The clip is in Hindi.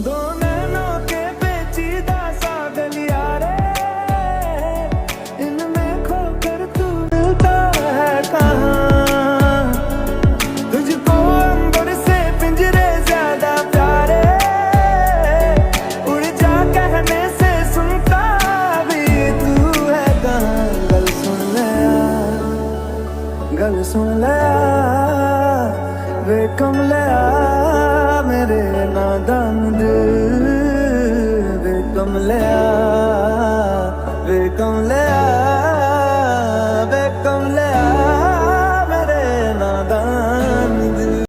दो नैनों के पेचीदा सा गलियारे, इनमें खोकर तू मिलता है कहाँ। तुझको अंबर से पिंजरे ज्यादा प्यारे, उड़ जा कहने से सुनता भी तू है कहाँ। गल सुन ले वे कमलिया मेरे नादान दिल, वे कमलिया वे कमलिया।